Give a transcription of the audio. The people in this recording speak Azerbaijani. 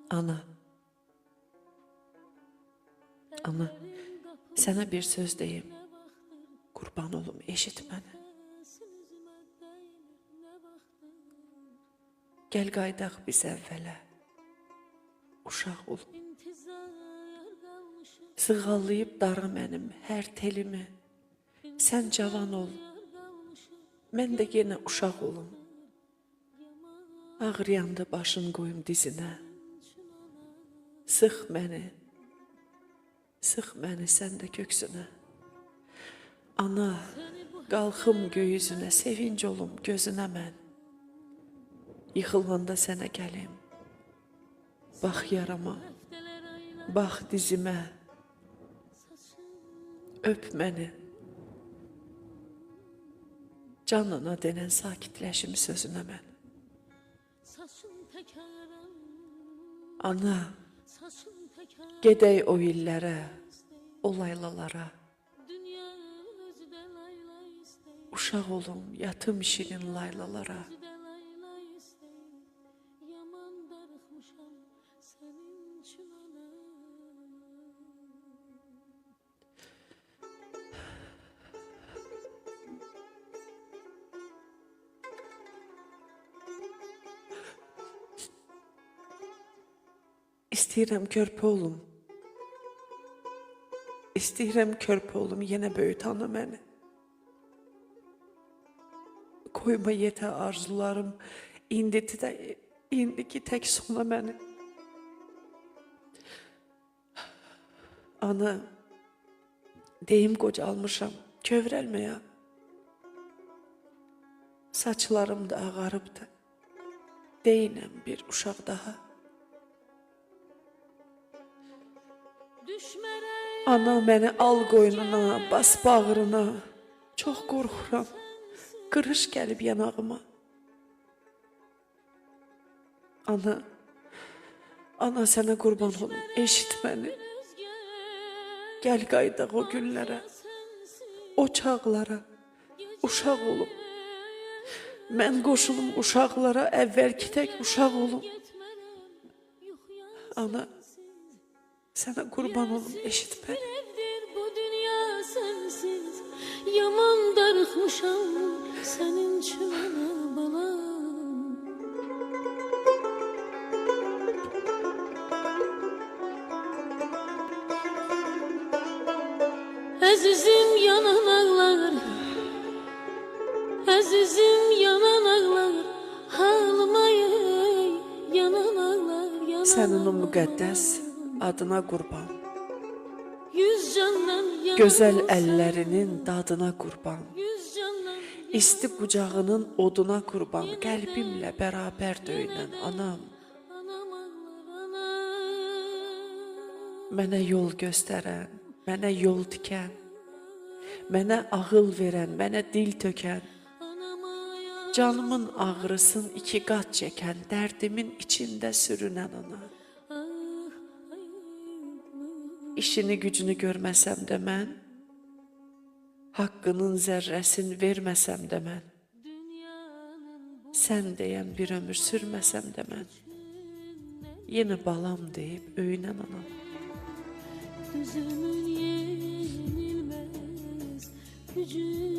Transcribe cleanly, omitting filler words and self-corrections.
Ana, ana, sənə bir söz deyim. Qurban olum, eşit məni. Gəl qaydaq biz əvvələ, uşaq ol. Sığallayıb dara mənim hər telimi. Sən cavan ol, mən də yenə uşaq olum. Ağrıyanda başın qoyum dizinə. Sıx məni sən də köksünə. Ana, qalxım göyüzünə, sevinc olum gözünə mən. Yıxılanda sənə gəlim. Bax yarama, bax dizimə. Öp məni. Canına denən sakitləşim sözünə mən. Ana, gedək o illərə, o laylalara. Uşaq olum, yatım şirin laylalara. İstəyirəm körpə olum. İstəyirəm körpə olum, yenə böyüt ana məni. Koyma yetə arzularım, indiki tək sona məni. Ana, deyim qocalmışam, kövrəlmə ya. Saçlarım da ağarıbdı, deyinəm bir uşaq daha. Ana, məni al qoynuna, bas bağrına, çox qorxuram, qırış gəlib yanağıma. Ana sənə qurban olum, eşit məni. Gəl qaydaq o günlərə, o çağlara, uşaq olum. Mən qoşulum uşaqlara, əvvəlki tək uşaq olum. Ana, sənə qurban olum, eşit məni. Bu dünya sensiz, yaman darıxmışam sənin üçün balam. Əzizim yanan ağlar, əzizim yanan ağlar, halıma yanan ağlar, yanan ağlar. Sənin o müqəddəs adına qurban. Yüz Gözəl əllərinin dadına qurban. İsti qucağının oduna qurban. Qəlbimlə bərabər döyünən anam. Mənə yol göstərən, mənə yol tikən, mənə ağıl verən, mənə dil tökən, canımın ağrısın iki qat çəkən, dərdimin içində sürünən ana. İşini gücünü görməsəm də mən, haqqının zərrəsini verməsəm də mən, sən deyən bir ömür sürməsəm də mən, yenə balam deyib öyünən anam. Gözümün yenilmez gücü